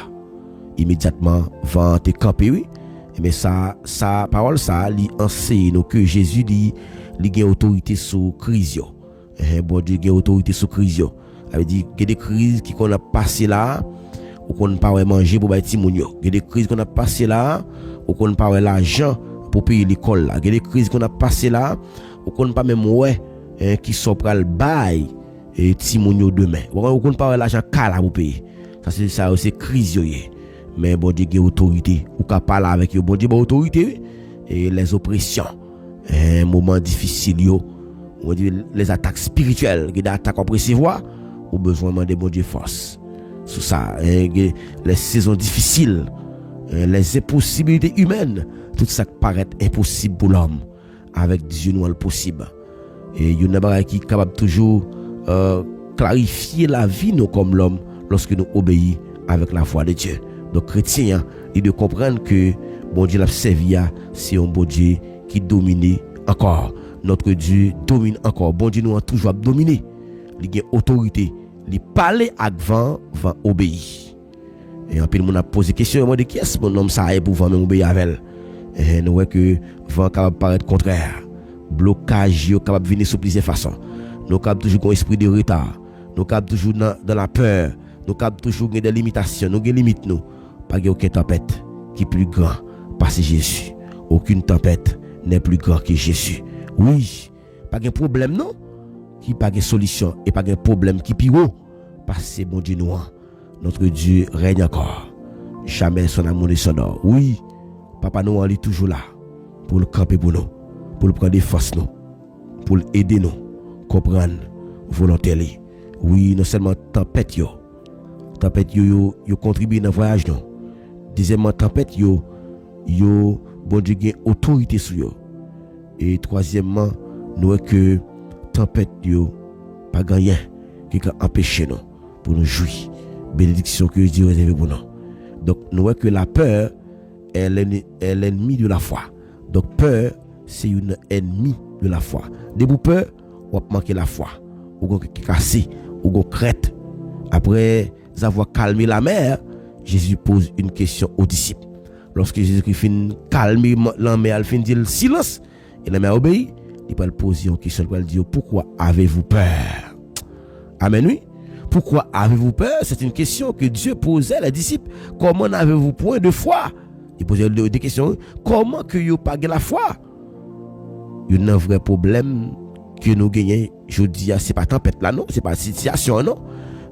Immédiatement vent te camper oui. Mais ça parole ça li enseigne nous que Jésus dit il gagne autorité sur crise yo. Bon Dieu gagne autorité sur crise yo. Ça veut dire que des crises qui qu'on a passé là ou qu'on pas manger pour bay ti moun yo. Il y a des crises qu'on a passé là, ou qu'on pas l'argent pour payer l'école là. Il y a des crises qu'on a passé là, ou qu'on pas même qui sont pral bail et ti moun yo demain. Ou qu'on pas l'argent kala pour payer. Ça c'est crise yo. Mais bon Dieu qui autorité, ou ka parler avec yo, bon Dieu bon autorité et les oppressions. Un moment difficile yo, on dit les attaques spirituelles, qui attaques oppressives, ou besoin de bon Dieu force. Sous ça, les saisons difficiles, les impossibilités humaines, tout ça paraît impossible pour l'homme. Avec Dieu nous le possible. Et il y a une chose qui est capable toujours clarifier la vie nous comme l'homme lorsque nous obéissons avec la foi de Dieu. Donc chrétien, il doit comprendre que bon Dieu l'a servi, c'est un bon Dieu qui domine encore. Notre Dieu domine encore. Bon Dieu nous a toujours dominé. Il a autorité. Il parle avec vent, vent obéit. Et en plus, on a posé question, moi de qui est-ce mon homme ça est pour vent obéir avec elle. Et nous voyons que vent capable paraître contraire. Blocage capable venir sous plusieurs façons. Nous capable toujours un esprit de retard. Nous capable toujours dans la peur. Nous capable toujours des limitations. Nous avons des limites nous. Pas aucune tempête qui est plus grand parce Jésus. Aucune tempête n'est plus grand que Jésus. Oui, pas de problème non, qui pas de solution et pas de problème qui pire parce que bon Dieu nous, notre Dieu règne encore. Jamais son amour ne s'endort. Oui, Papa nous est toujours là pour le camper pour nous, pour le prendre des forces nous, pour aider nous comprendre volonté. Oui, non seulement tempête yo contribue dans le voyage nous. Deuxièmement tempête yo bon Dieu gagne autorité sur yo. Et troisièmement, nous que tempête yo pas rien qui peut empêcher nous pour nous jouir bénédiction que Dieu réserve pour nous. Donc nous que la peur est l'ennemi de la foi. Donc peur c'est une ennemi de la foi. Dès vous peur, on manquer la foi, ou on casser, ou on crête. Après avoir calmé la mer, Jésus pose une question aux disciples. Lorsque Jésus finit calmer la mer, il finit dire silence. Et la mer obéit, il peut poser une question, il peut dire pourquoi avez-vous peur? Amen, oui. Pourquoi avez-vous peur? C'est une question que Dieu posait aux disciples. Comment n'avez-vous point de foi? Il posait des questions. Comment que vous pas la foi? Il y a un vrai problème que nous gagnons. Je dis, c'est pas tempête là, non, c'est pas situation, non.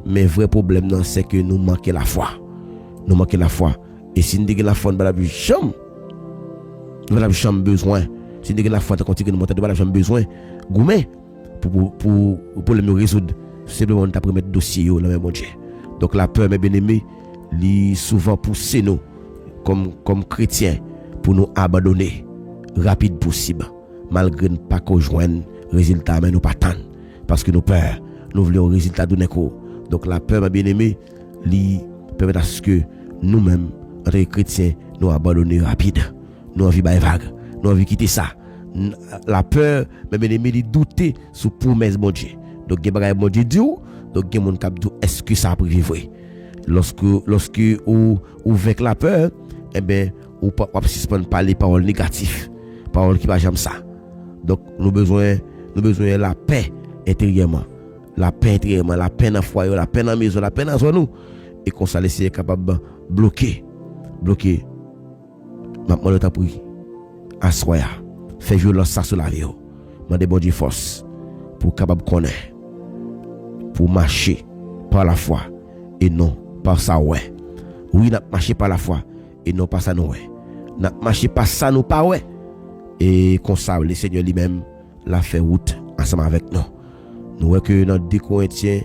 Mais le vrai problème, non, c'est que nous manquons la foi. Nous manquons la foi. Et si nous avons la foi, nous avons besoin. Si nous avons la foi, nous avons besoin pour le résoudre. Simplement, nous avons mettre dossier dans le même Dieu. Donc la peur, mes bien-aimés, souvent pousse nous, comme chrétiens, pour nous abandonner rapide possible. Malgré ne pas qu'on joigne résultat, mais nous pas tant. Parce que nous peur, nous voulons un résultat de nous. Donc la peur, mes bien-aimés, permet à ce que nous-mêmes, en tant que chrétiens, nous abandonner rapide. Nous envie de vague. Nous envie quitter ça. La peur, mes bien-aimés, douter sous promesse bon Dieu. Donc, il y a bon Dieu dit, donc il y a mon cap dit, est-ce que ça a privé vrai? Lorsque ou avec la peur, eh bien, ou pas suspendre par les paroles négatives, paroles qui va jamais ça. Donc, nous besoin la paix intérieurement. La paix intérieurement, la paix dans le foyer, la paix dans la maison, la paix dans nous. Et qu'on s'est laissé capable de bloquer. Maintenant, le temps pour assoya. Fait violence ça sur la vie. Mandez bon Dieu force pour capable connaître, pour marcher par la foi et non par ça ouais. Oui, n'a marché par la foi et non par ça nous ouais. N'a marché par ça nous pas ouais. Et comme ça le Seigneur lui-même l'a fait route ensemble avec nous. Nous voyons que dans 2 Corinthiens,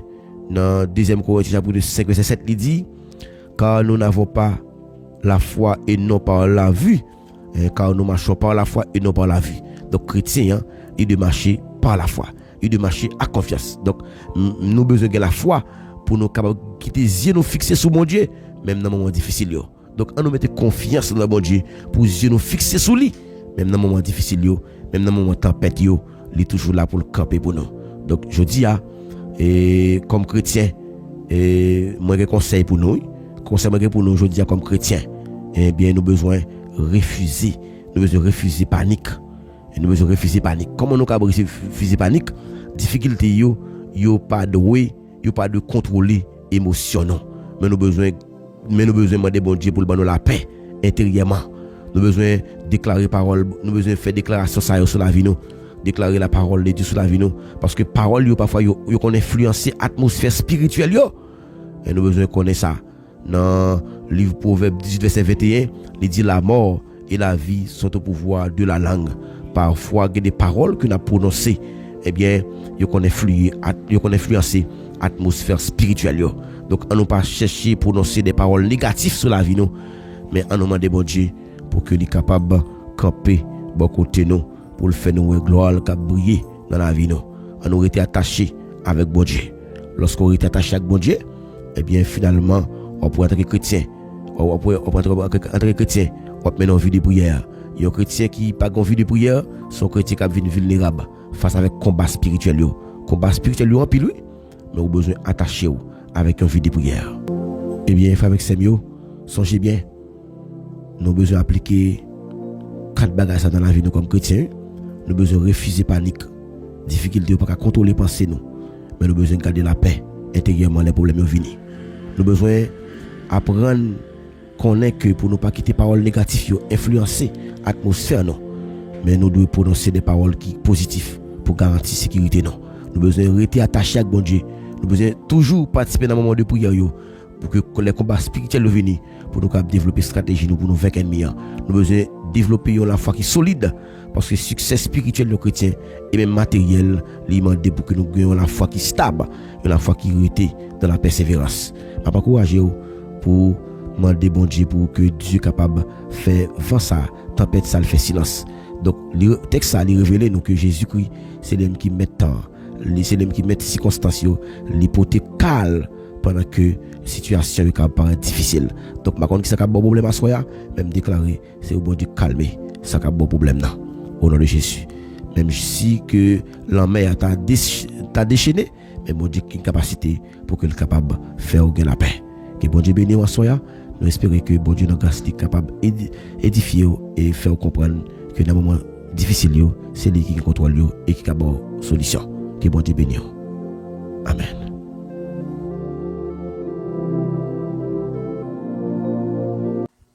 dans 2 Corinthiens chapitre 5 verset 7 il dit car nous n'avons pas la foi et non par la vue, car nous marchons par la foi et non par la vue. Donc chrétien, il doit marcher par la foi. Il doit marcher à confiance. Donc nous avons besoin de la foi pour nous capables quitter les yeux nous fixer sur mon Dieu, même dans les moments difficiles. Donc on nous mette confiance dans mon Dieu pour les yeux nous fixer sur lui, même dans les moments difficiles, même dans les moments de tempête, il est toujours là pour le camper pour nous. Donc je dis et comme chrétien, moi je conseille pour nous, je dis comme chrétien, eh bien nous besoin refuser panique. Nous besoin refuser panique. Comment nous pouvons refuser panique? Difficulté yo pas de contrôler émotion non. Mais nous besoin mais nous besoin demander bon Dieu pour nous la paix intérieurement. Nous besoin déclarer parole, nous besoin faire déclaration ça sur la vie nous, déclarer la parole de Dieu sur la vie nous, parce que parole yo parfois yo qu'on influencer atmosphère spirituelle yo. Et nous besoin connaître ça. Dans le livre Proverbe 18 verset 21, il dit la mort et la vie sont au pouvoir de la langue. Parfois il y a des paroles que nous prononcées, eh bien, yo qu'on influencer atmosphère spirituelle yo. Donc on ne pas chercher prononcer des paroles négatives sur la vie nous, mais on nous demande bon Dieu pour que nous capable de camper bon côté nous, pour le faire nous gloire qui briller dans la vie nous. On nous été attaché avec bon Dieu. Lorsqu'on est attaché avec bon Dieu, eh bien finalement on peut être chrétien. On peut être chrétien, on peut mener une vie de prière. Il y a un chrétien qui pas une vie de prière, son chrétien qui vient vulnérable face avec combat spirituel yo. Combat spirituel en pile, mais on besoin attaché avec une vie de prière. Eh bien, frère avec Semio, songez bien, nous avons besoin d'appliquer 4 bagages dans la vie nous comme chrétiens. Nous avons besoin de refuser panique, difficulté pour contrôler les pensées nous. Mais nous avons besoin de garder la paix intérieurement les problèmes viennent. Nous avons besoin d'apprendre connaître que pour ne pas quitter paroles négatives influencer l'atmosphère non. Mais nous devons prononcer des paroles qui positives pour garantir la sécurité non. Nous avons besoin de rester attachés à bon Dieu. Nous avons besoin de toujours participer dans le moment de prière pour que les combats spirituels viennent pour nous développer une stratégie pour nous vaincre l'ennemi. Nous avons besoin de développer la foi qui est solide parce que le succès spirituel de chrétien et même matériel il demande pour que nous ayons la foi qui est stable, la foi qui est dans la persévérance. Je vais encourager pour demander bon Dieu pour que Dieu est capable de faire vent ça, tempête ça, le fait silence. Donc le texte ça il révèle nous que Jésus-Christ c'est lui qui met temps, c'est lui qui met circonstances, l'hypothèse calme pendant que la situation est paraît difficile. Donc par contre qui ça a bon problème à soi, même déclarer c'est au bon Dieu calmer, ça a bon problème là au nom de Jésus. Même si que la mer t'a déchaîné, mais bon Dieu qui a une capacité pour que le capable de faire la paix. Que bon Dieu bénisse en soi, nous espérons que bon Dieu nous grâce capable d'édifier et faire comprendre que dans les moments difficiles, c'est lui qui contrôle et qui a une solution. Que bon Dieu bénisse. Amen.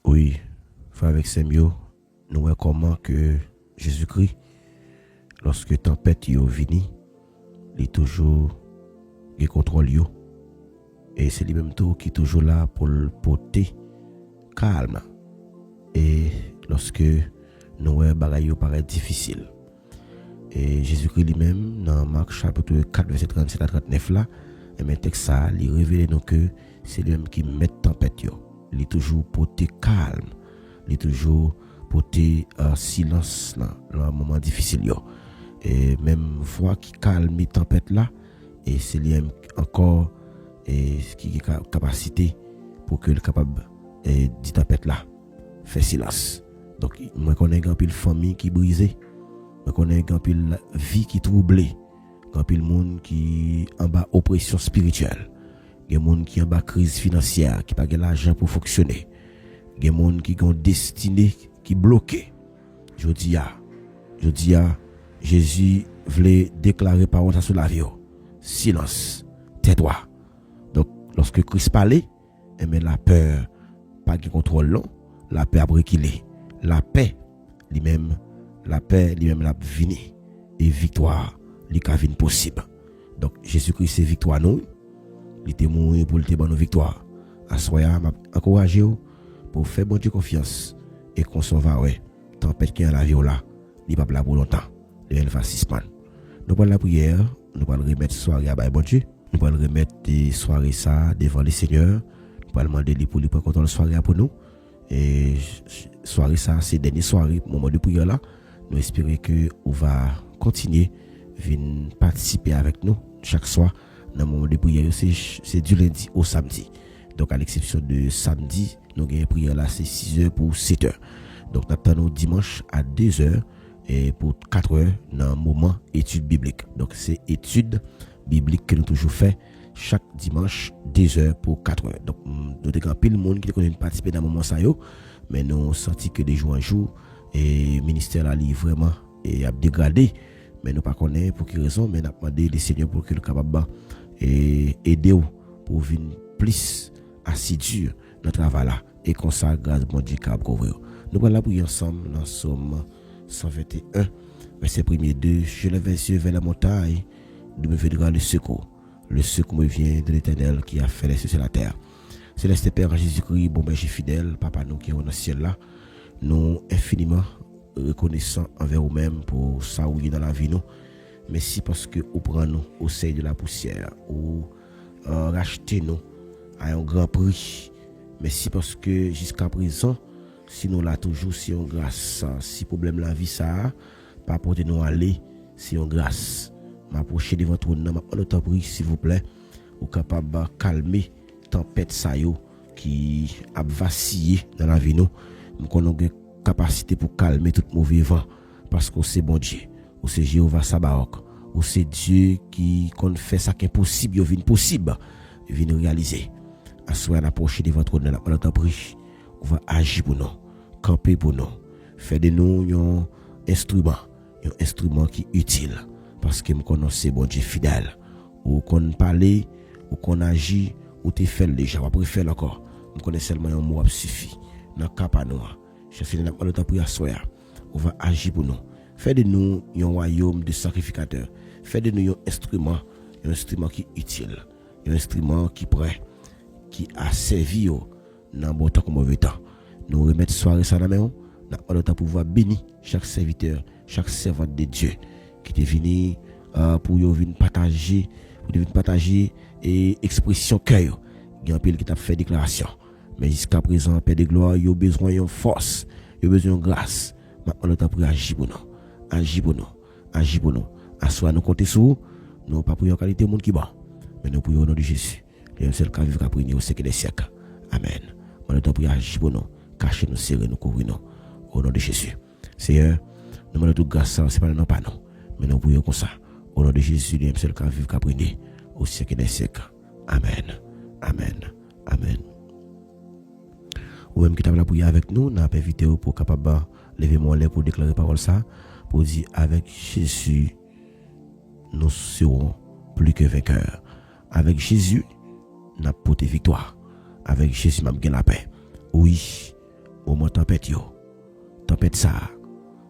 Oui, frère avec Semio, nous voyons comment que Jésus-Christ, lorsque tempête est venue, il est toujours il contrôle yo. Et c'est lui-même tout qui est toujours là pour le porter calme. Et lorsque nous voyons bagaille paraît difficile. Et Jésus-Christ lui-même, dans Marc chapitre 4, verset 37 à 39 là, et même texte ça, il révèle donc que c'est lui-même qui met tempête yo. Il est toujours porté calme. Il est toujours porté silence dans un moment difficile yo. Et même voix qui calme les tempêtes là, et c'est lui-même encore et qui a capacité pour que le capable et dit tempête là fait silence. Donc moi connais grand pile famille qui brisée, moi connais grand pile vie qui troublée, grand pile monde qui en bas oppression spirituelle, des monde qui en bas crise financière, qui pas de l'argent pour fonctionner, des monde qui ont destinée qui bloqué. Je dis Jésus voulait déclarer parole ça sur la vie. Silence, tais-toi. Donc lorsque Christ parlait, mais la peur pas de contrôle non, la paix a bréquilé. La paix lui-même la vini et victoire li ka vinn possible. Donc Jésus-Christ c'est victoire nous. Il était mort pour le te victoire. Assoya m'a encourager pour faire bon Dieu confiance et qu'on s'en va ouais. Tempête qui est la vie là, il pas là pour longtemps. Il va suspendre. Nous parlons la prière, nous allons remettre soirée à bon Dieu. Nous allons remettre des soirées ça devant le Seigneur. Nous allons demander pour lui prendre contrôle de soirée pour nous. Et soirée ça, c'est dernière soirée, moment de prière là. Nous espérons que on va continuer venir participer avec nous chaque soir dans le moment de prière. C'est du lundi au samedi. Donc à l'exception de samedi, nous avons une prière là, c'est 6h pour 7h. Donc nous attendons dimanche à 2h et pour 4h dans un moment étude biblique. Donc c'est étude biblique que nous toujours fait chaque dimanche 2h pour 4h. Donc nous avons pile le monde qui connaît participer dans le moment ça yo, mais nous avons senti que de jour en jour et le ministère là vraiment et a dégradé, mais nous pas connaît pour quelle raison, mais nous avons demandé le Seigneur pour que nous capable et aider pour venir plus assidu dans travail là et comme ça grâce bon Dieu cap couvrir. Nous allons prier ensemble dans Somme 121 verset 1er. Je lève les yeux vers la montagne, d'où me viendra le secours. Le secours me vient de l'Éternel qui a fait les cieux et la terre. Céleste Père Jésus-Christ, bon berger fidèle, Papa nous qui est dans le ciel là, nous infiniment reconnaissants envers vous-même pour ça où est dans la vie nous. Merci parce que vous prenez nous au sein de la poussière, ou rachetez nous à un grand prix. Merci parce que jusqu'à présent, si nous là toujours, si on grâce, si problème la vie ça, pas porter nous aller, si on grâce. M'approcher devant votre nom, on prie s'il vous plaît, ou capable de calmer tempête ça yo qui a vacillé dans la vie nous. Nous avons une capacité pour calmer tout mauvais vent parce que c'est bon Dieu, ou c'est Jéhovah Sabaoth, ou c'est Dieu qui fait ça qui est possible, il vient possible, il vient réaliser. Assoyez approcher devant votre nom, on prie, on va agir pour nous, camper pour nous, faire de nous un instrument qui est utile. Parce que nous connaissons bon Dieu fidèle. Ou qu'on parle, ou qu'on agit, ou tu fais déjà, ou préfère encore. Nous connaissons seulement un mot qui suffit. Dans le cas de nous, je finis dans le temps pour asseoir. On va agir pour nous. Fais de nous un royaume de sacrificateurs. Fais de nous un instrument qui est utile. Un instrument qui est prêt, qui a servi dans bon temps comme mauvais temps. Nous remettons soirée ça dans la main. Dans le temps pour pouvoir bénir chaque serviteur, chaque servante de Dieu. Qui est venu pour venir partager et expression cœur. Il y a un pile qui t'a fait déclaration. Mais jusqu'à présent, Père de gloire, il y a besoin de force, il y a besoin de grâce. Maintenant, on pour agir pour nous. Agir pour nous. Agir pour nous. Assois nous compter sur nous, pas pour une qualité de monde qui bat. Mais nous prions au nom de Jésus. Le seul qui vivra pour nous au siècle des siècles. Amen. On est pour agir pour nous. Cacher nous, serrer nous, couvrir nous. Au nom de Jésus. Seigneur, nous demandons toute grâce, c'est pas nous, pas nous. Mais nous prions comme ça. Au nom de Jésus, le seul qui vivra pour nous au siècle des siècles. Amen. Amen. Amen. Ou même qui t'a la prière avec nous, n'a pas invité pour capable lever mon lait pour déclarer parole ça, pour dire avec Jésus, nous serons plus que vainqueurs. Avec Jésus, nous avons porté victoire. Avec Jésus, nous avons la paix. Oui, moment tempête yo. Tempête ça.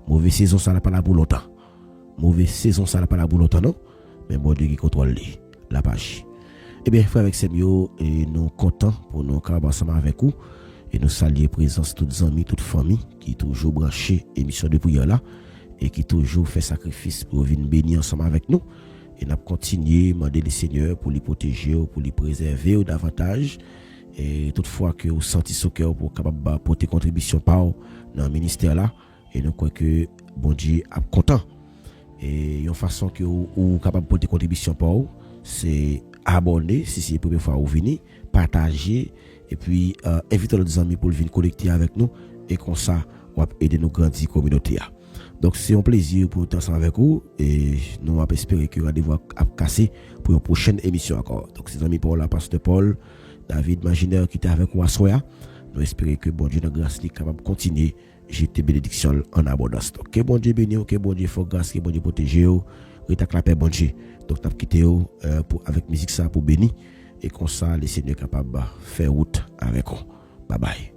Mauvaise saison ça n'a pas la pour longtemps. Mauvaise saison ça n'a pas la pour longtemps non. Mais bon Dieu qui contrôle la page. Eh bien, frère avec Semio, et nous contents pour nous capables ensemble avec vous. Et nous saluer présence toutes les amis, toute famille qui toujours branché émission de prière là et qui toujours fait sacrifice pour venir bénir ensemble avec nous. Et nous continuer à demander le Seigneur pour les protéger, pour les préserver davantage. Et toutefois que vous sentez ce cœur pour capable porter contribution par dans le ministère là. Et nous croyons que bon Dieu est content. Et une façon que vous capable porter contribution par c'est abonner si c'est la première fois que vous venez, partager et puis inviter les amis pour venir connecter avec nous et comme ça on va aider nos grandes communautés. Donc c'est un plaisir pour être ensemble avec vous et nous on espérer que rendez-vous à casser pour une prochaine émission encore. Donc ces amis Paul, pasteur Paul, David Maginaire qui était avec nous à soir. Nous espérons que bon Dieu dans grâce est capable de continuer jeter bénédiction en abondance. Donc que bon Dieu bénisse, que bon Dieu fasse grâce, que bon Dieu protège vous, rétac la paix bon Dieu. Donc t'as quitté pour avec musique ça pour bénir et comme ça les seigneurs capable de faire route avec vous. Bye bye.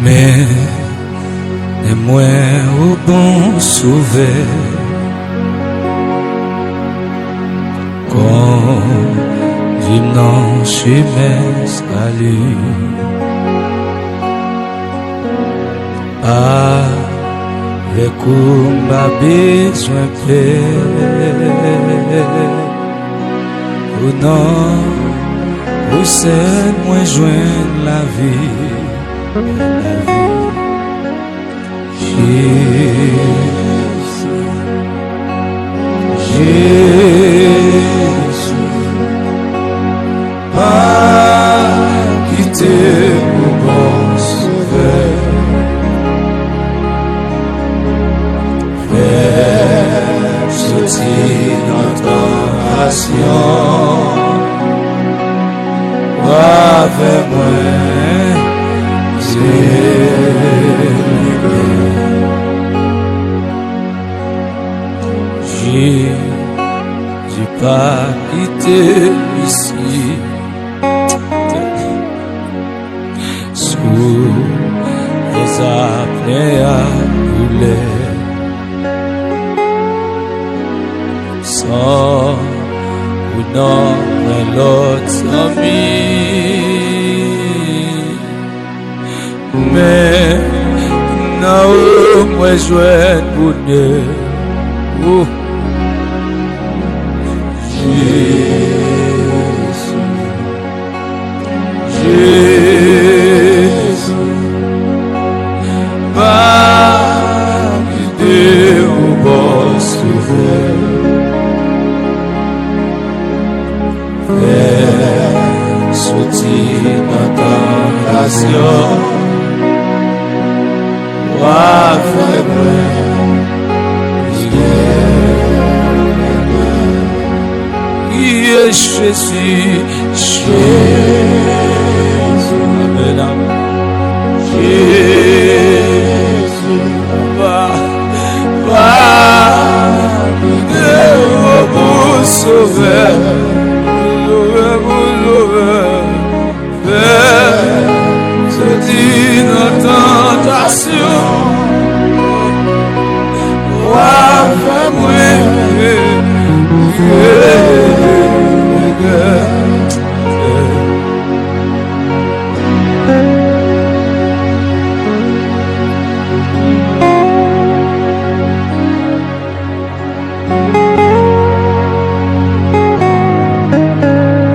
Mais moi au bon sauver quand vivant chez mes salut avec où m'a besoin plaire ou non ou c'est moi joindre la vie. Jésus, pas quitter mon bon sauveur. Faire sortir notre nation. Avec moi, j'ai pas quitté ici sous les apnées à couler sans ou non l'autre ami. Mais non, moi je vais bonheur. Jésus, pas quitter au bon sauveur. Faire sortir notre nation. Jésus, Jésus, Amen, Jésus, va, mon sauveur, mon sauveur, vers sortir notre tentation.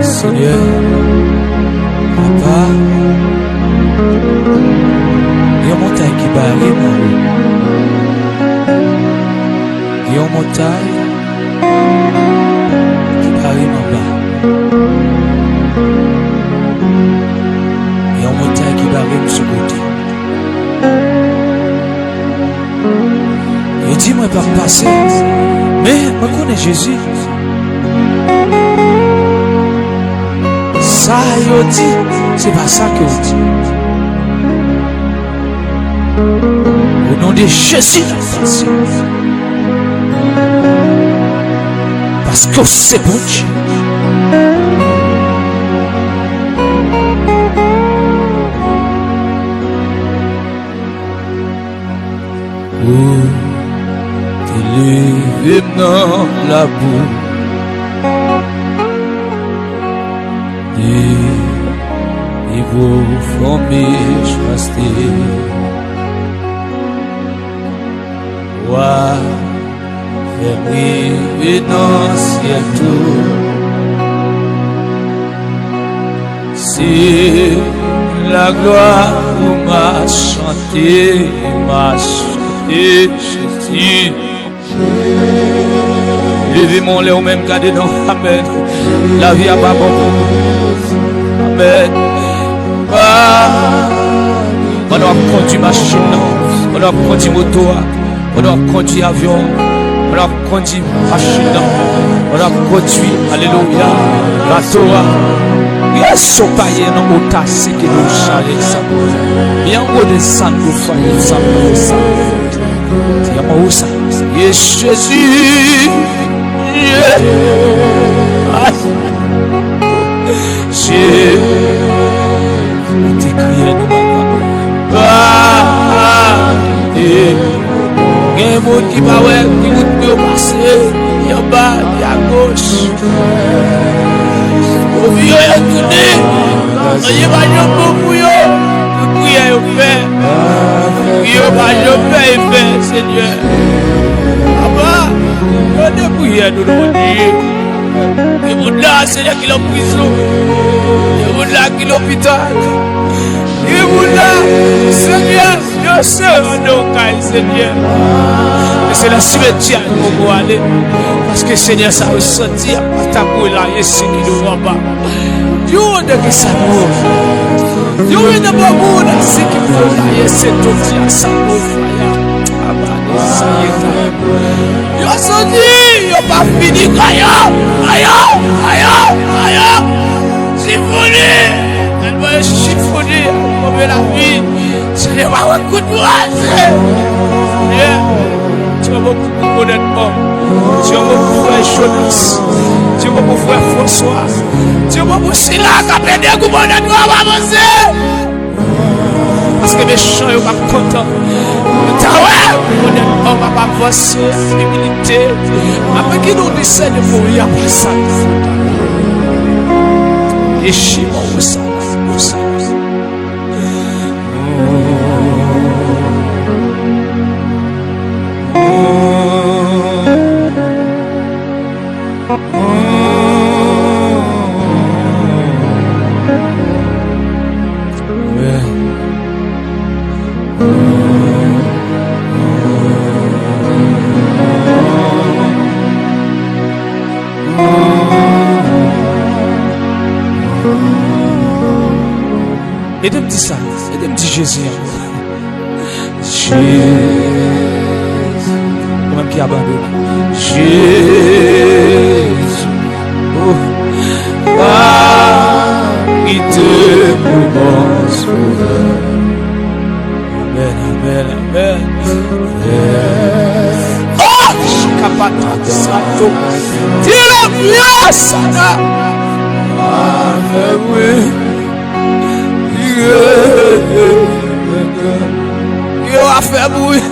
Seigneur, Papa, il y a une montagne qui barre, il y a une montagne qui barre en bas, il y a une montagne qui barre de ce côté. Il dit, moi, je ne vais pas passer, mais je connais Jésus. Ça, il dit, c'est pas ça que vous dit. Au nom de Jésus, parce que c'est bon Dieu. Oh, t'es levé dans la boue. Et vous formez choisir. Ouais, fais-moi dans ciel tout. C'est la gloire où m'a chanté, Jésus. Levez mon lait au même cas de nous. Amen. La vie a pas bon. Amen. On doit conduire machine, on doit conduire moto, on doit conduire avion, on doit conduire machine, on doit conduire, alléluia, bateau. Yes, so paye non ota c'est que nous chaler ça. Bien au descendre pour faire ça. Tiens moi ça. Yes, Jésus. Jésus, t'es crié nous il y a un monde qui va ouais, qui vous passer, il y a bas, il y a gauche. Au vieux, il y a tourné, il y a pas de beaucoup, il y a fait, il y a pas de fait, Seigneur. Papa, il y a des prières, nous devons dire. Il y a là, Seigneur, qui est en prison. Il y a là, qui est à l'hôpital. Il y a là, Seigneur, il y a c'est un Seigneur. Et c'est la cimetière où on va aller. Parce que Seigneur, ça ressenti à ta bouille là, et c'est qui nous va. Dieu ne ça nous. Dieu ne va pas c'est qui nous va. Et c'est tout qui a ça nous. Ça y est. Yo senti, yo pas fini. Aïe. Chiffonné. Elle va chiffonner. On veut la vie. Je n'ai pas un coup de courage. Tu vas beaucoup honnêtement. Tu vas beaucoup frère Jonas. Tu vas beaucoup frère François. Tu vas beaucoup Sila qui a pédé un coup honnêtement à avancer. Parce que mes chants ne sont pas contents. Honnêtement, on va avancer. Humilité. Après qu'il nous décède de mourir après ça. Et Chimon, où ça. Et de me dire ça, et de me dire Jésus. Jésus. Moi-même qui abandonne. Jésus. Oh. Il te commence. Amen. Oh! Je suis capable de ça. Dis-le, Sana. Amen. Yo a fait bruit.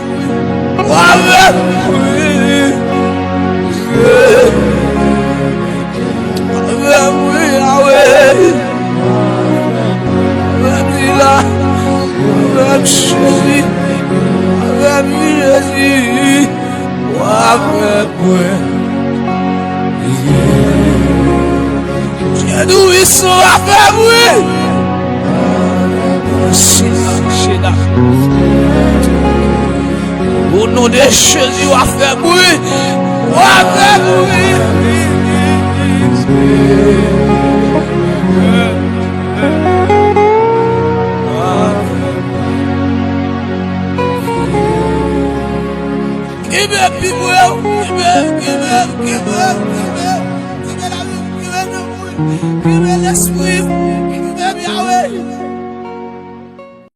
Au nom de Jésus, on va faire bruit. On va faire bruit. Give me l'esprit.